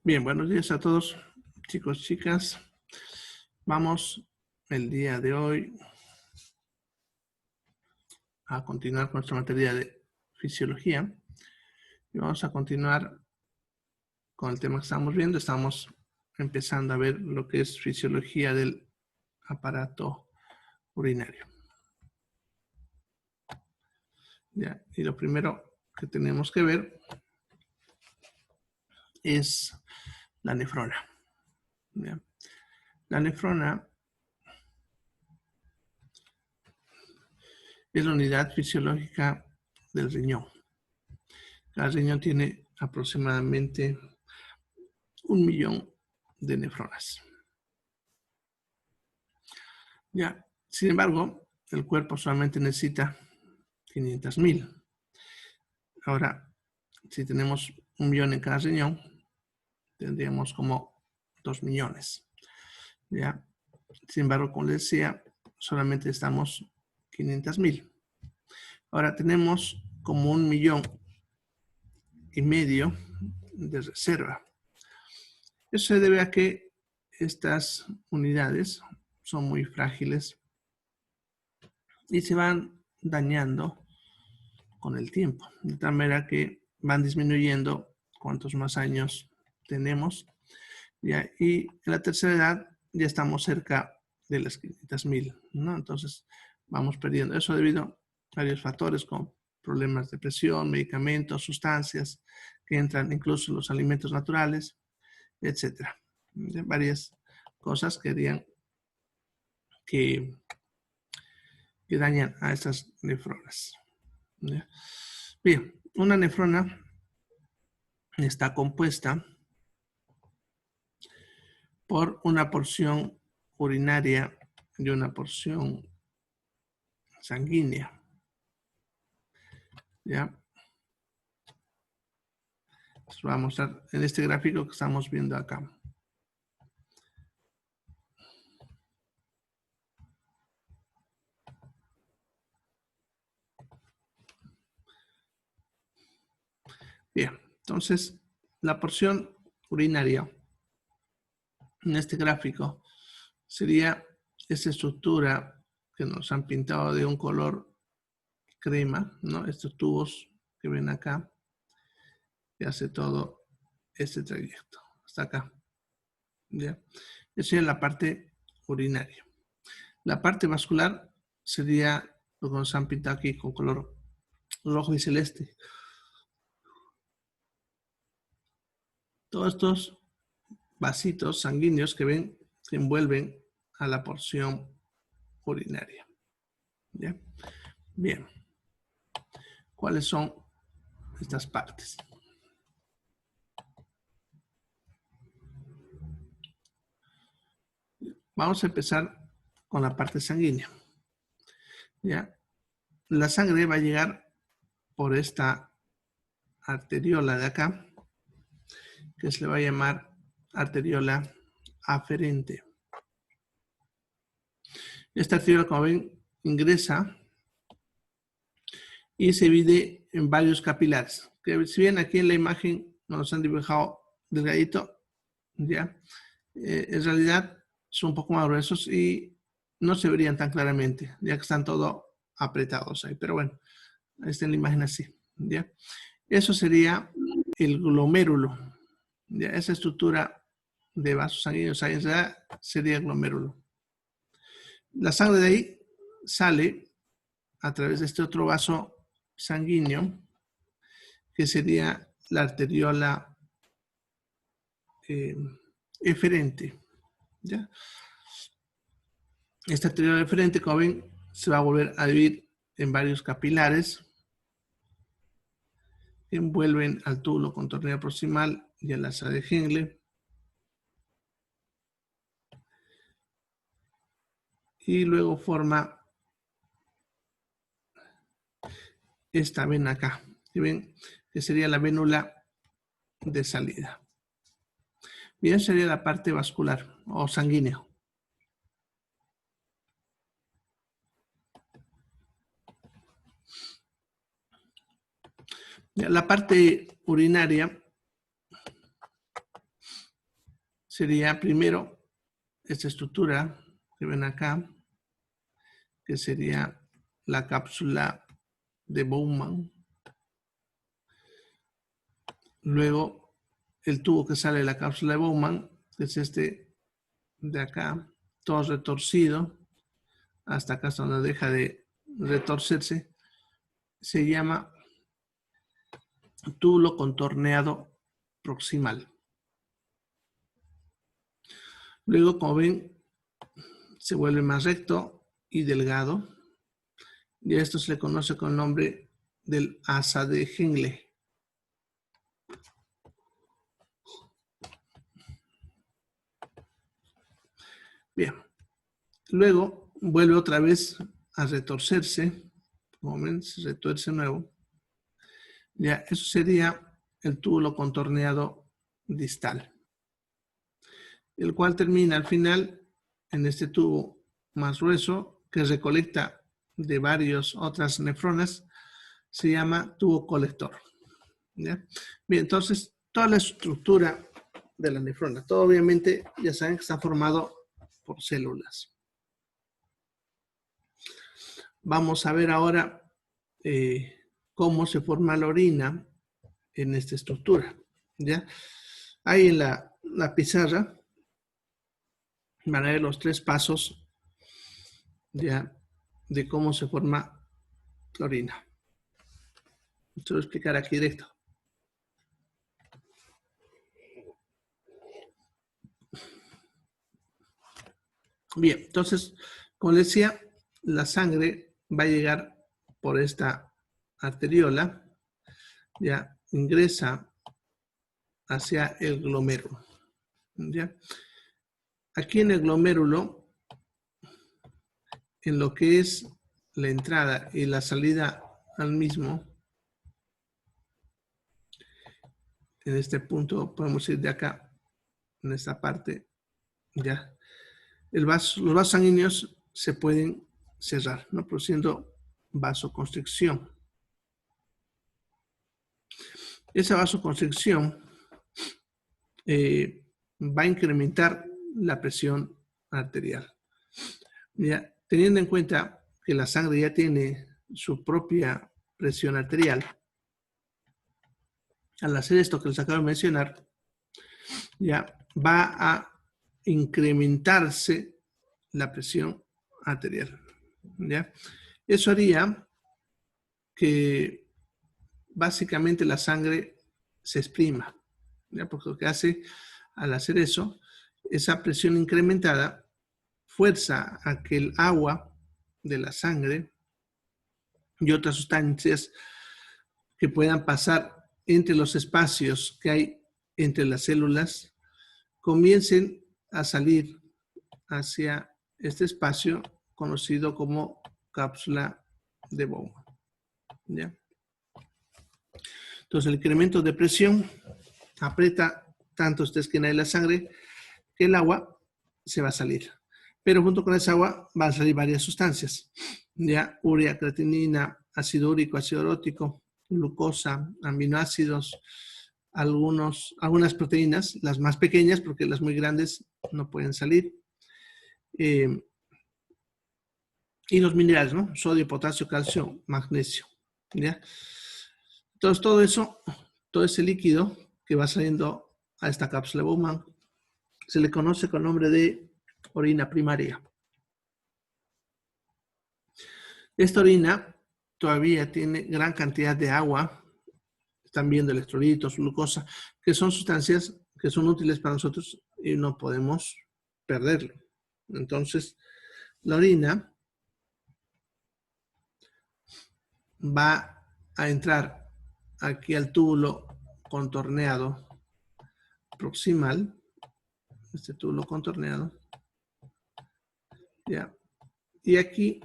Bien, buenos días a todos, chicos, chicas. Vamos el día de hoy a continuar con nuestra materia de fisiología. Y vamos a continuar con el tema que estamos viendo. Estamos empezando a ver lo que es fisiología del aparato urinario. Ya, y lo primero que tenemos que ver es la nefrona. ¿Ya? La nefrona es la unidad fisiológica del riñón. Cada riñón tiene aproximadamente 1 millón de nefronas. Ya, sin embargo, el cuerpo solamente necesita 500.000. Ahora, si tenemos 1 millón en cada riñón, tendríamos como 2 millones. ¿Ya? Sin embargo, como les decía, solamente estamos 500.000. Ahora tenemos como 1,5 millones de reserva. Eso se debe a que estas unidades son muy frágiles y se van dañando con el tiempo, de tal manera que van disminuyendo cuantos más años tenemos, ¿ya? Y en la tercera edad ya estamos cerca de las 500.000, ¿no? Entonces vamos perdiendo eso debido a varios factores como problemas de presión, medicamentos, sustancias que entran incluso en los alimentos naturales, etcétera. Varias cosas que harían que dañan a estas nefronas. ¿Ya? Bien, una nefrona está compuesta por una porción urinaria y una porción sanguínea. ¿Ya? Entonces, voy a mostrar en este gráfico que estamos viendo acá. Bien, entonces la porción urinaria en este gráfico sería esta estructura que nos han pintado de un color crema, ¿no? Estos tubos que ven acá, que hace todo este trayecto hasta acá. ¿Ya? Esa es la parte urinaria. La parte vascular sería lo que nos han pintado aquí con color rojo y celeste. Todos estos vasitos sanguíneos que ven que envuelven a la porción urinaria. ¿Ya? Bien. ¿Cuáles son estas partes? Vamos a empezar con la parte sanguínea. ¿Ya? La sangre va a llegar por esta arteriola de acá, que se le va a llamar arteriola aferente. Esta arteriola, como ven, ingresa y se divide en varios capilares. Que si bien aquí en la imagen nos han dibujado delgadito, ¿ya? En realidad son un poco más gruesos y no se verían tan claramente, ya que están todos apretados ahí. Pero bueno, ahí está en la imagen así, ¿ya? Eso sería el glomérulo, ¿ya? Esa estructura de vasos sanguíneos ahí en realidad sería el glomérulo. La sangre de ahí sale a través de este otro vaso sanguíneo, que sería la arteriola eferente, ¿ya? Esta arteriola eferente, como ven, se va a volver a dividir en varios capilares que envuelven al túbulo contorneo proximal y al asa de Henle. Y luego forma esta vena acá, que ven que sería la vénula de salida. Bien, sería la parte vascular o sanguínea. La parte urinaria sería primero esta estructura que ven acá, que sería la cápsula de Bowman. Luego, el tubo que sale de la cápsula de Bowman, que es este de acá, todo retorcido, hasta acá hasta donde deja de retorcerse, se llama túbulo contorneado proximal. Luego, como ven, se vuelve más recto y delgado. Y a esto se le conoce con el nombre del asa de Henle. Bien. Luego vuelve otra vez a retorcerse. Como ven, se retuerce nuevo. Ya, eso sería el túbulo contorneado distal, el cual termina al final en este tubo más grueso que recolecta de varias otras nefronas, se llama tubo colector. ¿Ya? Bien, entonces toda la estructura de la nefrona, todo obviamente ya saben que está formado por células. Vamos a ver ahora cómo se forma la orina en esta estructura. ¿Ya? Ahí en la pizarra van a ver los 3 pasos ya de cómo se forma la orina. Esto lo voy a explicar aquí directo. Bien, entonces, como les decía, la sangre va a llegar por esta arteriola, ya ingresa hacia el glomérulo. ¿Ya? Aquí en el glomérulo, en lo que es la entrada y la salida al mismo, en este punto podemos ir de acá, en esta parte, ya. Los vasos sanguíneos se pueden cerrar, ¿no? Produciendo vasoconstricción. Esa vasoconstricción va a incrementar la presión arterial. Ya, teniendo en cuenta que la sangre ya tiene su propia presión arterial, al hacer esto que les acabo de mencionar, ya va a incrementarse la presión arterial. ¿Ya? Eso haría que básicamente la sangre se exprima, ¿ya? Porque lo que hace al hacer eso, esa presión incrementada fuerza a que el agua de la sangre y otras sustancias que puedan pasar entre los espacios que hay entre las células comiencen a salir hacia este espacio conocido como cápsula de Bowman. ¿Ya? Entonces, el incremento de presión aprieta tanto esta esquina de la sangre que el agua se va a salir. Pero junto con esa agua van a salir varias sustancias. Ya, urea, creatinina, ácido úrico, ácido urótico, glucosa, aminoácidos, algunas proteínas, las más pequeñas, porque las muy grandes no pueden salir. Y los minerales, ¿no? Sodio, potasio, calcio, magnesio. ¿Ya? Entonces, todo eso, todo ese líquido que va saliendo a esta cápsula de Bowman, se le conoce con el nombre de orina primaria. Esta orina todavía tiene gran cantidad de agua, están viendo electrolitos, glucosa, que son sustancias que son útiles para nosotros y no podemos perderlo. Entonces, la orina va a entrar aquí al túbulo contorneado proximal, este túbulo contorneado, ¿ya? Y aquí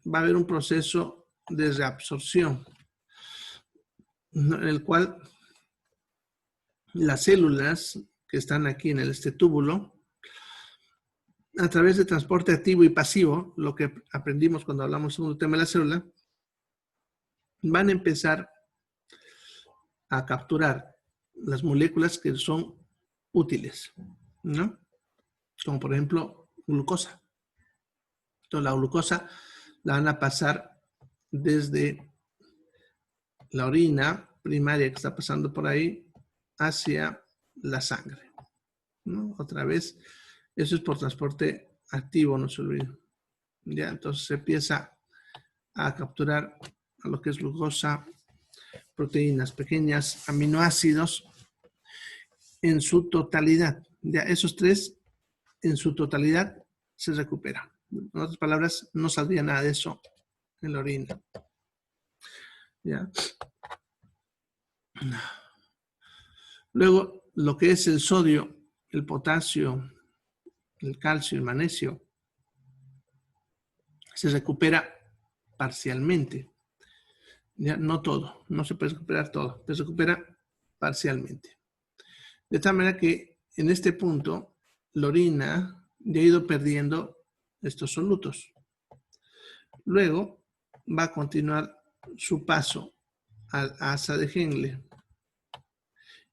va a haber un proceso de reabsorción, en el cual las células que están aquí en este túbulo, a través de transporte activo y pasivo, lo que aprendimos cuando hablamos sobre el tema de la célula, van a empezar a capturar las moléculas que son útiles, ¿no? Como por ejemplo glucosa. Entonces la glucosa la van a pasar desde la orina primaria que está pasando por ahí hacia la sangre, ¿no? Otra vez, eso es por transporte activo, no se olviden. Ya, entonces se empieza a capturar a lo que es glucosa, proteínas pequeñas, aminoácidos en su totalidad. Ya, esos tres en su totalidad se recuperan. En otras palabras, no saldría nada de eso en la orina. ¿Ya? Luego, lo que es el sodio, el potasio, el calcio, el magnesio, se recupera parcialmente. Ya, no todo, no se puede recuperar todo, se recupera parcialmente. De tal manera que en este punto, la orina ya ha ido perdiendo estos solutos. Luego va a continuar su paso al asa de Henle.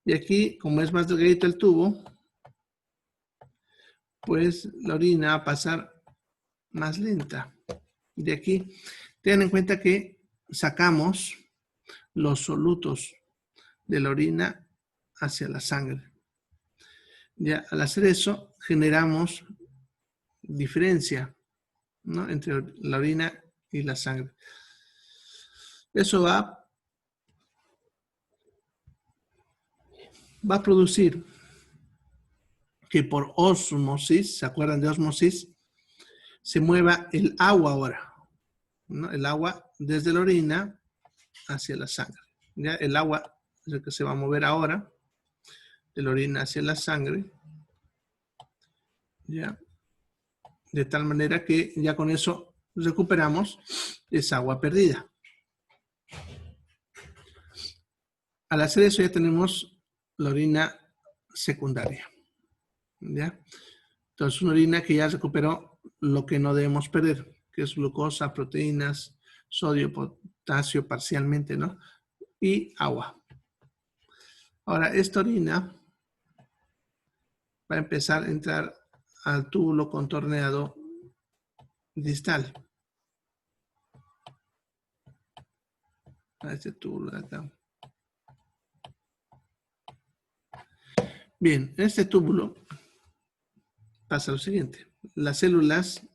Y aquí, como es más delgadito el tubo, pues la orina va a pasar más lenta. De aquí, tengan en cuenta que sacamos los solutos de la orina hacia la sangre. Ya al hacer eso, generamos diferencia, ¿no?, entre la orina y la sangre. Eso va a producir que por ósmosis, ¿se acuerdan de ósmosis? Se mueva el agua ahora, ¿no? El agua desde la orina hacia la sangre. ¿Ya? El agua es el que se va a mover ahora, de la orina hacia la sangre. ¿Ya? De tal manera que ya con eso recuperamos esa agua perdida. Al hacer eso ya tenemos la orina secundaria. ¿Ya? Entonces una orina que ya recuperó lo que no debemos perder, que es glucosa, proteínas, sodio, potasio parcialmente, ¿no? Y agua. Ahora, esta orina va a empezar a entrar al túbulo contorneado distal. A este túbulo de acá. Bien, en este túbulo pasa lo siguiente. Las células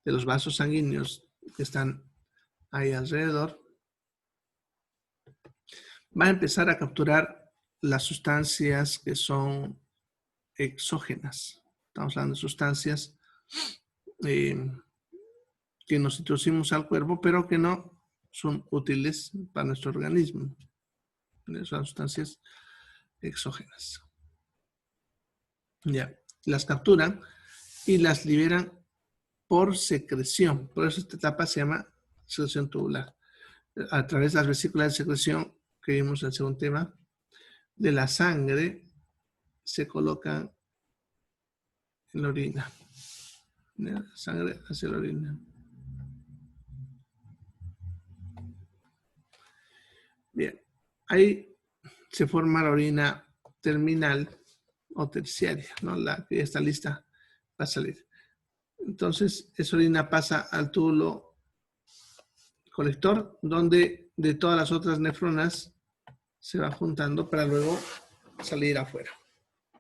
de los vasos sanguíneos que están ahí alrededor van a empezar a capturar las sustancias que son exógenas. Estamos hablando de sustancias que nos introducimos al cuerpo, pero que no son útiles para nuestro organismo. Son sustancias exógenas. Ya, las capturan y las liberan por secreción. Por eso esta etapa se llama secreción tubular. A través de las vesículas de secreción que vimos en el segundo tema, de la sangre se colocan en la orina. De la sangre hacia la orina. Bien, ahí se forma la orina terminal o terciaria, ¿no? La que ya está lista para salir. Entonces, esa orina pasa al túbulo colector, donde de todas las otras nefronas se va juntando para luego salir afuera.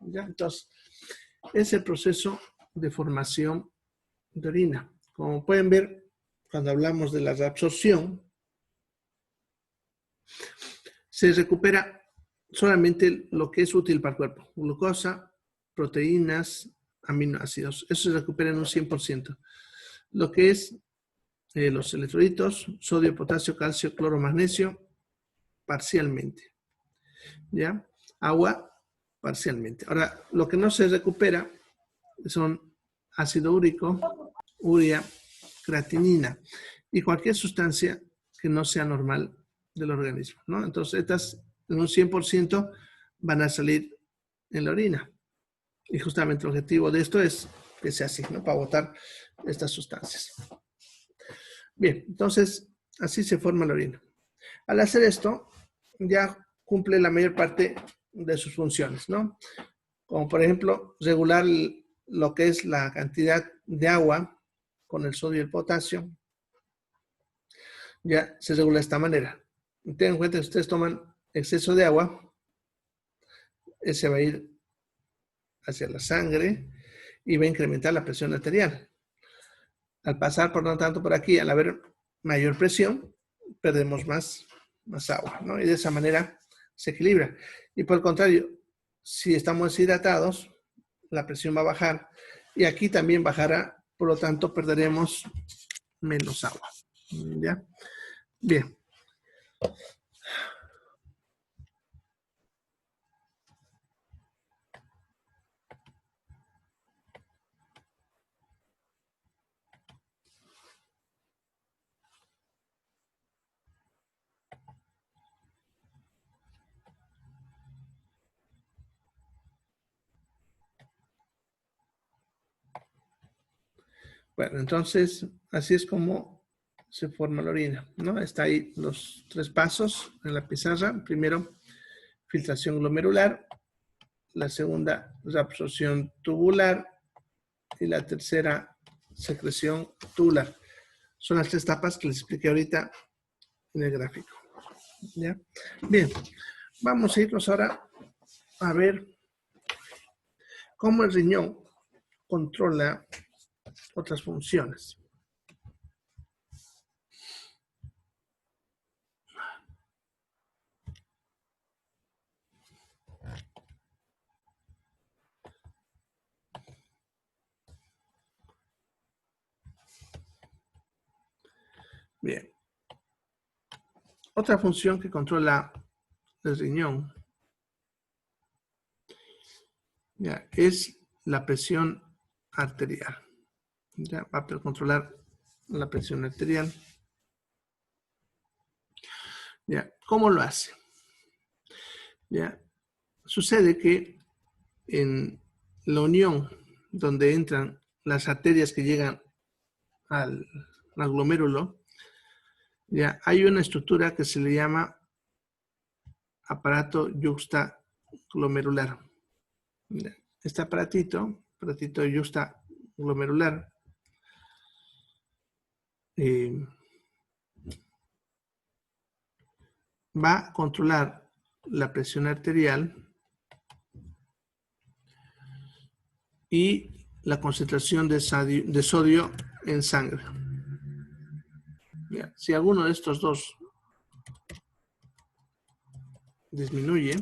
¿Ya? Entonces, es el proceso de formación de orina. Como pueden ver, cuando hablamos de la reabsorción, se recupera solamente lo que es útil para el cuerpo. Glucosa, proteínas, aminoácidos. Eso se recupera en un 100%. Lo que es los electrolitos, sodio, potasio, calcio, cloro, magnesio, parcialmente. ¿Ya? Agua, parcialmente. Ahora, lo que no se recupera son ácido úrico, urea, creatinina y cualquier sustancia que no sea normal del organismo, ¿no? Entonces, estas en un 100% van a salir en la orina. Y justamente el objetivo de esto es que sea así, ¿no? Para botar estas sustancias. Bien, entonces, así se forma la orina. Al hacer esto, ya cumple la mayor parte de sus funciones, ¿no? como por ejemplo regular lo que es la cantidad de agua con el sodio y el potasio, ya se regula de esta manera. Tengan en cuenta que si ustedes toman exceso de agua, ese va a ir hacia la sangre y va a incrementar la presión arterial. Al pasar, por lo tanto, por aquí, al haber mayor presión, perdemos más agua, ¿no? Y de esa manera se equilibra. Y por el contrario, si estamos deshidratados, la presión va a bajar y aquí también bajará, por lo tanto, perderemos menos agua. ¿Ya? Bien. Bueno, entonces, así es como se forma la orina, ¿no? Está ahí los 3 pasos en la pizarra. Primero, filtración glomerular. La segunda, reabsorción tubular. Y la tercera, secreción tubular. Son las 3 etapas que les expliqué ahorita en el gráfico. ¿Ya? Bien, vamos a irnos ahora a ver cómo el riñón controla otras funciones. Bien. Otra función que controla el riñón, ya, es la presión arterial. Ya, va a controlar la presión arterial. Ya, ¿cómo lo hace? Ya, sucede que en la unión donde entran las arterias que llegan al glomérulo, ya hay una estructura que se le llama aparato yuxtaglomerular. Este aparatito yuxtaglomerular, va a controlar la presión arterial y la concentración de sodio en sangre. Ya, si alguno de estos dos disminuye,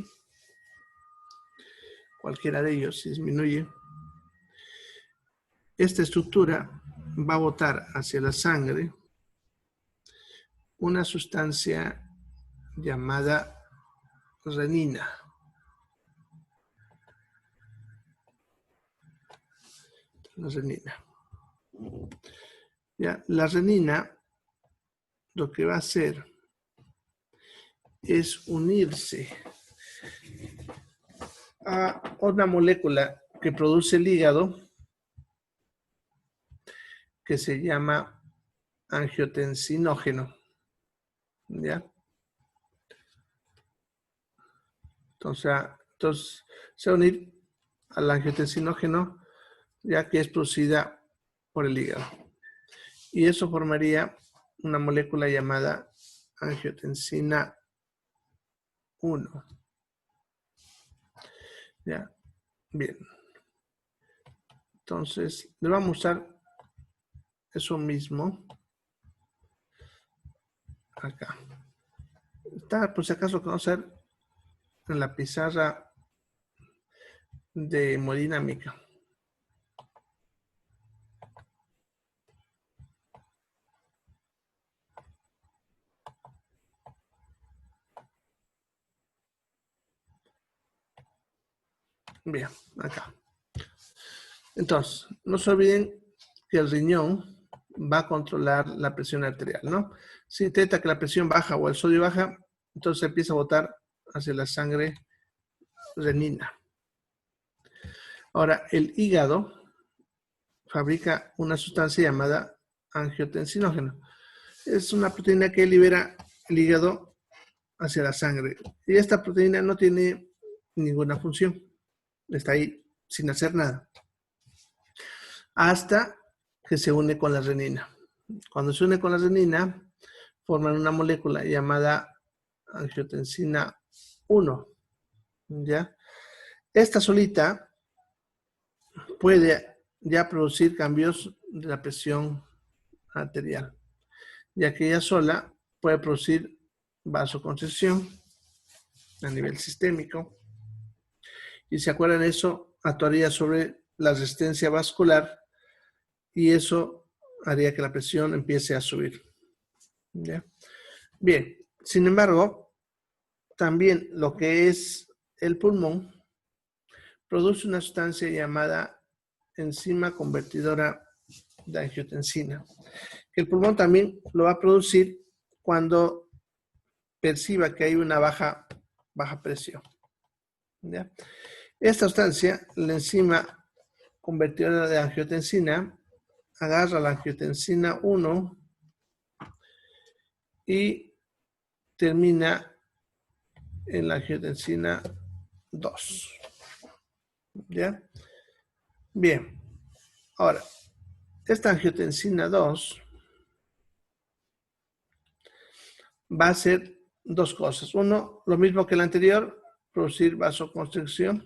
cualquiera de ellos disminuye, esta estructura va a botar hacia la sangre una sustancia llamada renina. La renina. Ya, la renina lo que va a hacer es unirse a una molécula que produce el hígado que se llama angiotensinógeno. ¿Ya? Entonces se va a unir al angiotensinógeno, ya que es producida por el hígado. Y eso formaría una molécula llamada angiotensina 1. ¿Ya? Bien. Entonces, le vamos a usar eso mismo acá. Está, por si acaso, conocer en la pizarra de hemodinámica. Bien, acá. Entonces, no se olviden que el riñón va a controlar la presión arterial, ¿no? Si detecta que la presión baja o el sodio baja, entonces empieza a botar hacia la sangre renina. Ahora, el hígado fabrica una sustancia llamada angiotensinógeno. Es una proteína que libera el hígado hacia la sangre. Y esta proteína no tiene ninguna función. Está ahí sin hacer nada, hasta que se une con la renina. Cuando se une con la renina, forman una molécula llamada angiotensina 1, ¿ya? Esta solita puede ya producir cambios de la presión arterial, ya que ella sola puede producir vasoconstricción a nivel sistémico. Y si se acuerdan, eso actuaría sobre la resistencia vascular y eso haría que la presión empiece a subir. ¿Ya? Bien, sin embargo, también lo que es el pulmón produce una sustancia llamada enzima convertidora de angiotensina. El pulmón también lo va a producir cuando perciba que hay una baja presión. ¿Ya? Esta sustancia, la enzima convertidora de angiotensina, agarra la angiotensina 1 y termina en la angiotensina 2. ¿Ya? Bien. Ahora, esta angiotensina 2 va a hacer dos cosas. Uno, lo mismo que el anterior, producir vasoconstricción,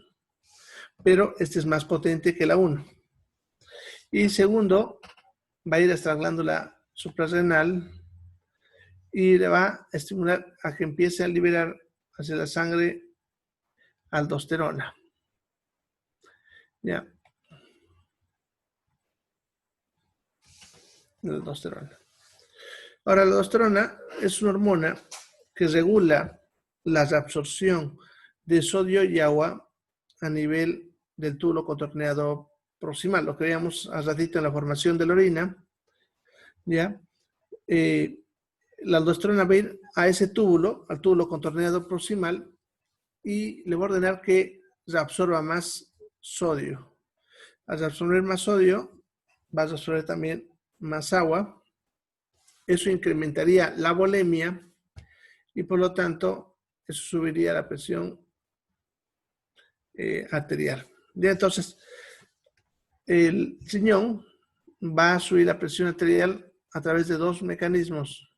pero este es más potente que la 1. Y segundo, va a ir hasta la glándula suprarrenal y le va a estimular a que empiece a liberar hacia la sangre aldosterona. ¿Ya? La aldosterona. Ahora, la aldosterona es una hormona que regula la reabsorción de sodio y agua a nivel del túbulo contorneado proximal, lo que veíamos hace ratito en la formación de la orina. ¿Ya? La aldosterona va a ir a ese túbulo, al túbulo contorneado proximal, y le va a ordenar que reabsorba más sodio. Al reabsorber más sodio, va a reabsorber también más agua. Eso incrementaría la volemia y por lo tanto eso subiría la presión arterial. ¿Ya? Entonces, el riñón va a subir la presión arterial a través de dos mecanismos.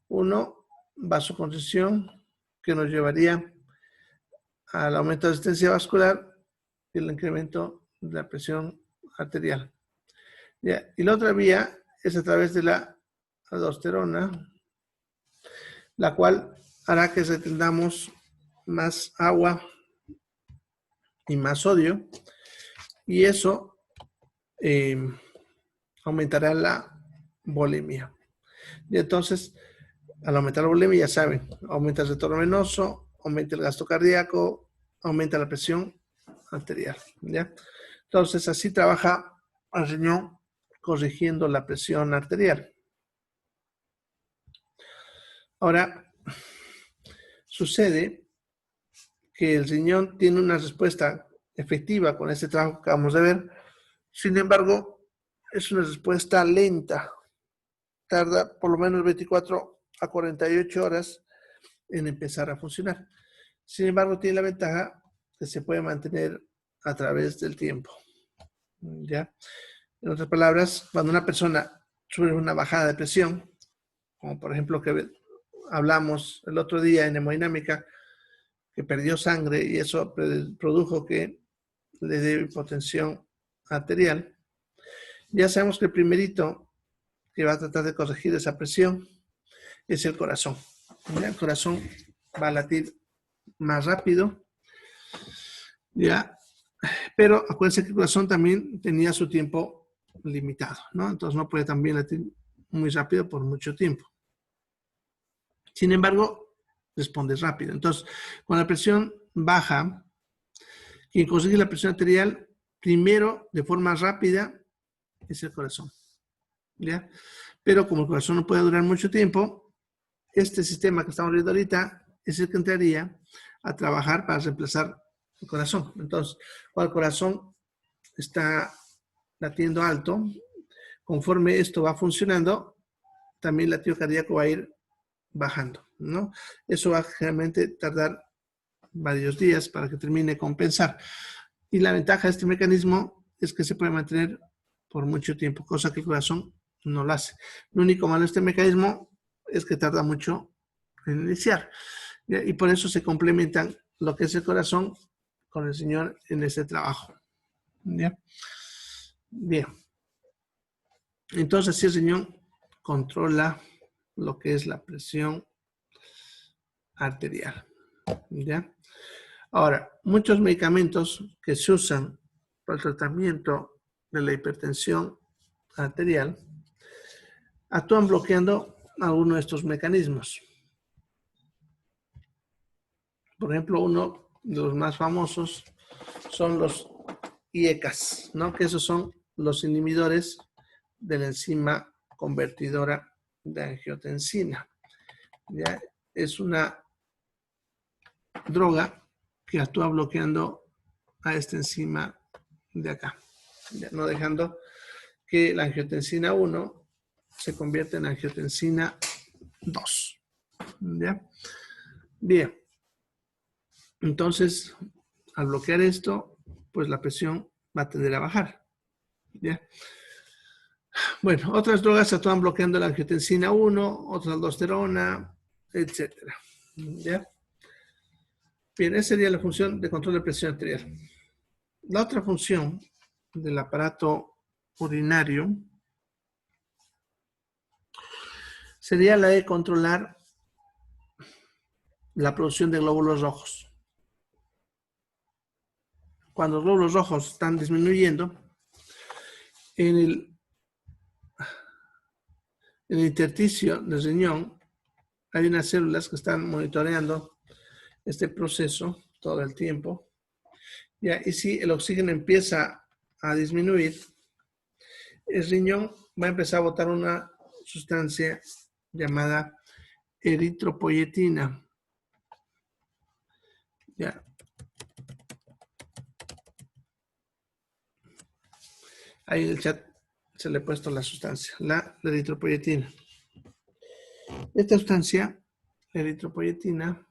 Uno, vasoconstricción, que nos llevaría al aumento de resistencia vascular y el incremento de la presión arterial. ¿Ya? Y la otra vía es a través de la aldosterona, la cual hará que retengamos más agua y más sodio, y eso aumentará la volemia. Y entonces, al aumentar la volemia, ya saben, aumenta el retorno venoso, aumenta el gasto cardíaco, aumenta la presión arterial. ¿Ya? Entonces, así trabaja el riñón corrigiendo la presión arterial. Ahora, sucede que el riñón tiene una respuesta efectiva con este trabajo que acabamos de ver. Sin embargo, es una respuesta lenta. Tarda por lo menos 24 a 48 horas en empezar a funcionar. Sin embargo, tiene la ventaja que se puede mantener a través del tiempo. ¿Ya? En otras palabras, cuando una persona sufre una bajada de presión, como por ejemplo que hablamos el otro día en hemodinámica, que perdió sangre y eso produjo que le dé hipotensión arterial, ya sabemos que el primerito que va a tratar de corregir esa presión es el corazón. ¿Ya? El corazón va a latir más rápido, ¿ya? Pero acuérdense que el corazón también tenía su tiempo limitado, ¿no? Entonces no puede también latir muy rápido por mucho tiempo. Sin embargo, responde rápido. Entonces, cuando la presión baja, quien consigue la presión arterial primero de forma rápida es el corazón. ¿Ya? Pero como el corazón no puede durar mucho tiempo, este sistema que estamos viendo ahorita es el que entraría a trabajar para reemplazar el corazón. Entonces, cuando el corazón está latiendo alto, conforme esto va funcionando, también el latido cardíaco va a ir bajando, ¿no? Eso va a generalmente tardar varios días para que termine de compensar. Y la ventaja de este mecanismo es que se puede mantener por mucho tiempo, cosa que el corazón no lo hace. Lo único malo de este mecanismo es que tarda mucho en iniciar. Y por eso se complementan lo que es el corazón con el Señor en este trabajo. ¿Ya? Bien. Entonces, si el riñón controla lo que es la presión arterial. ¿Ya? Ahora, muchos medicamentos que se usan para el tratamiento de la hipertensión arterial actúan bloqueando alguno de estos mecanismos. Por ejemplo, uno de los más famosos son los IECAS, ¿no? Que esos son los inhibidores de la enzima convertidora de angiotensina. ¿Ya? Es una droga que actúa bloqueando a esta enzima de acá, ¿ya? No dejando que la angiotensina 1 se convierta en angiotensina 2. ¿Ya? Bien, entonces, al bloquear esto, pues la presión va a tender a bajar. ¿Ya? Bueno, otras drogas actúan bloqueando la angiotensina 1, otras aldosterona, etc. ¿Ya? Bien, esa sería la función de control de presión arterial. La otra función del aparato urinario sería la de controlar la producción de glóbulos rojos. Cuando los glóbulos rojos están disminuyendo, en el intersticio del riñón hay unas células que están monitoreando este proceso todo el tiempo. ¿Ya? Y si el oxígeno empieza a disminuir, el riñón va a empezar a botar una sustancia llamada eritropoyetina. ¿Ya? Ahí en el chat se le ha puesto la sustancia, la eritropoyetina. Esta sustancia, la eritropoyetina,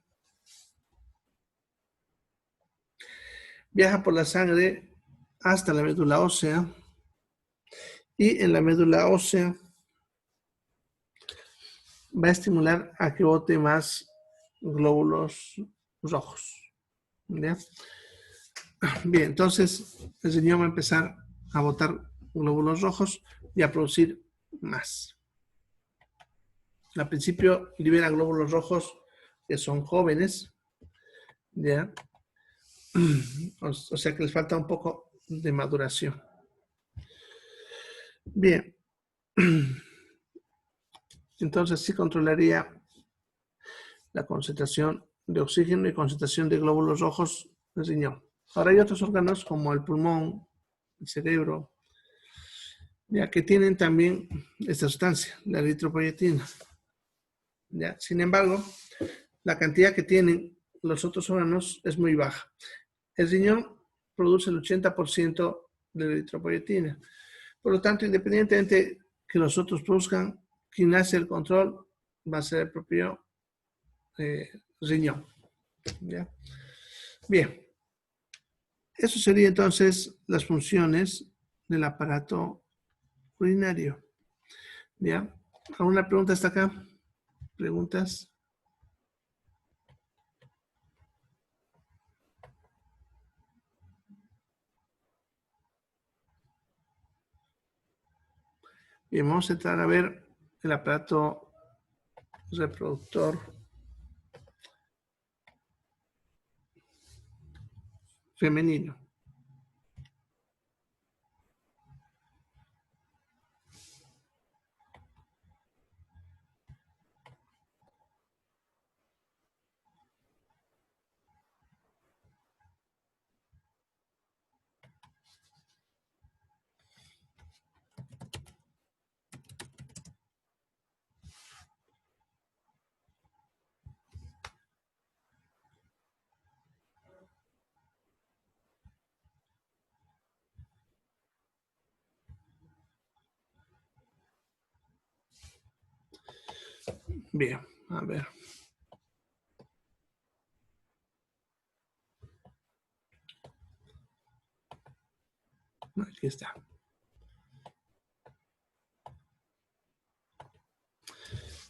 viaja por la sangre hasta la médula ósea y en la médula ósea va a estimular a que bote más glóbulos rojos. ¿Ya? Bien, entonces el riñón va a empezar a botar glóbulos rojos y a producir más. Al principio libera glóbulos rojos que son jóvenes, ¿ya? O sea que les falta un poco de maduración. Bien, entonces sí controlaría la concentración de oxígeno y concentración de glóbulos rojos del riñón. Ahora hay otros órganos como el pulmón, el cerebro, ya que tienen también esta sustancia, la eritropoyetina. ¿Ya? Sin embargo, la cantidad que tienen los otros órganos es muy baja. El riñón produce el 80% de la eritropoyetina. Por lo tanto, independientemente que los otros produzcan, quien hace el control va a ser el propio riñón. ¿Ya? Bien, eso sería entonces las funciones del aparato urinario. ¿Ya? ¿Alguna pregunta hasta acá? ¿Preguntas? Bien, vamos a entrar a ver el aparato reproductor femenino. Bien, a ver. Aquí está.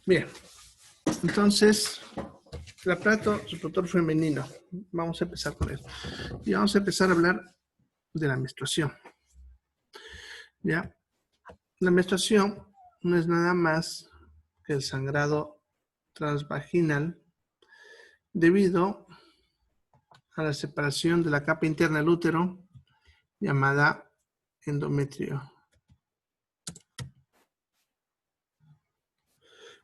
Bien, entonces, el aparato reproductor femenino. Vamos a empezar con él. Y vamos a empezar a hablar de la menstruación. ¿Ya? La menstruación no es nada más que el sangrado transvaginal debido a la separación de la capa interna del útero llamada endometrio.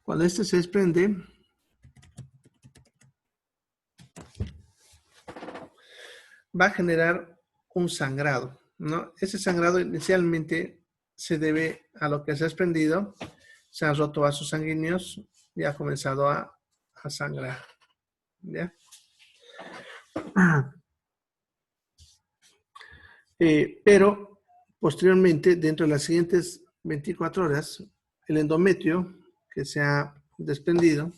Cuando este se desprende, va a generar un sangrado, ¿no? Ese sangrado inicialmente se debe a lo que se ha desprendido, se han roto vasos sanguíneos y ha comenzado a sangrar, ¿ya? Pero posteriormente, dentro de las siguientes 24 horas, el endometrio que se ha desprendido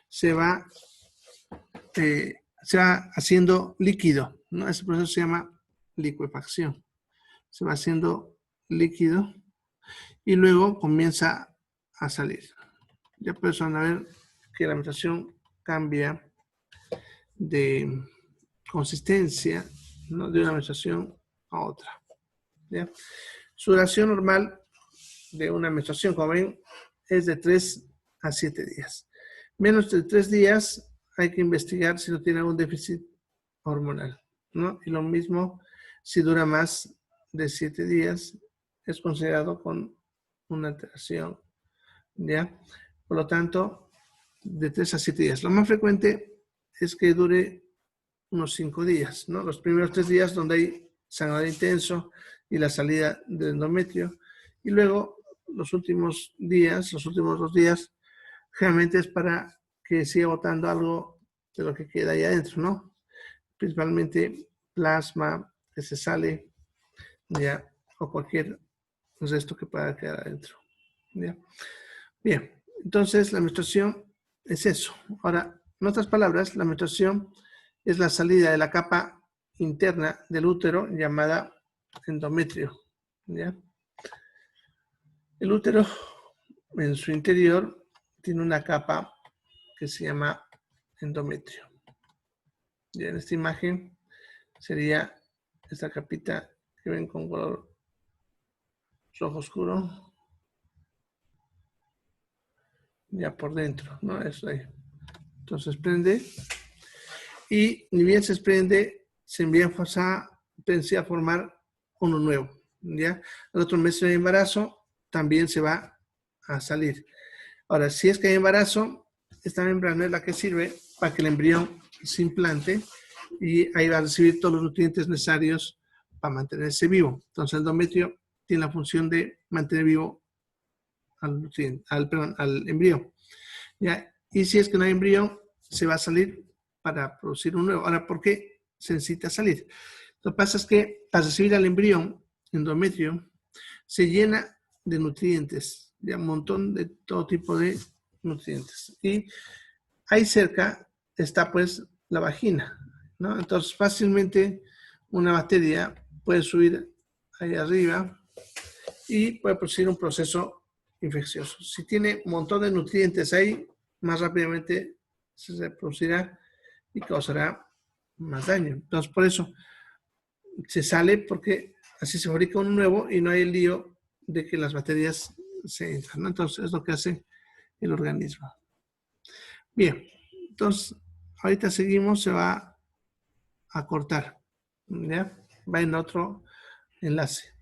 se va haciendo líquido, ¿no? Ese proceso se llama licuefacción. Se va haciendo líquido y luego comienza a salir. Ya puedes ver que la menstruación cambia de consistencia, ¿no? De una menstruación a otra, ¿ya? Su duración normal de una menstruación, como ven, es de 3 a 7 días. Menos de 3 días hay que investigar si no tiene algún déficit hormonal, ¿no? Y lo mismo, si dura más de 7 días, es considerado con una alteración, ¿ya? Por lo tanto, de 3 a 7 días. Lo más frecuente es que dure unos 5 días, ¿no? Los primeros 3 días donde hay sangrado intenso y la salida del endometrio. Y luego, los últimos días, los últimos 2 días, generalmente es para que siga botando algo de lo que queda ahí adentro, ¿no? Principalmente plasma que se sale, ¿ya? O cualquier resto que pueda quedar adentro, ¿ya? Bien, entonces la menstruación es eso. Ahora, en otras palabras, la menstruación es la salida de la capa interna del útero llamada endometrio, ¿ya? El útero en su interior tiene una capa que se llama endometrio. Y en esta imagen sería esta capita que ven con color rojo oscuro, ya por dentro, ¿no? Eso ahí. Entonces prende y ni bien se prende, se envía a formar uno nuevo, ¿ya? Al otro mes de embarazo también se va a salir. Ahora, si es que hay embarazo, esta membrana es la que sirve para que el embrión se implante y ahí va a recibir todos los nutrientes necesarios para mantenerse vivo. Entonces, el endometrio tiene la función de mantener vivo al embrión, ¿ya? Y si es que no hay embrión, se va a salir para producir un nuevo. Ahora, ¿por qué se necesita salir? Lo que pasa es que para recibir al embrión, endometrio, se llena de nutrientes, de un montón de todo tipo de nutrientes. Y ahí cerca está pues la vagina, ¿no? Entonces fácilmente una bacteria puede subir ahí arriba y puede producir un proceso infeccioso. Si tiene un montón de nutrientes ahí, más rápidamente se reproducirá y causará más daño. Entonces por eso se sale, porque así se fabrica uno nuevo y no hay el lío de que las bacterias se entran, ¿no? Entonces es lo que hace el organismo. Bien, entonces ahorita seguimos, se va a cortar, ¿ya? Va en otro enlace.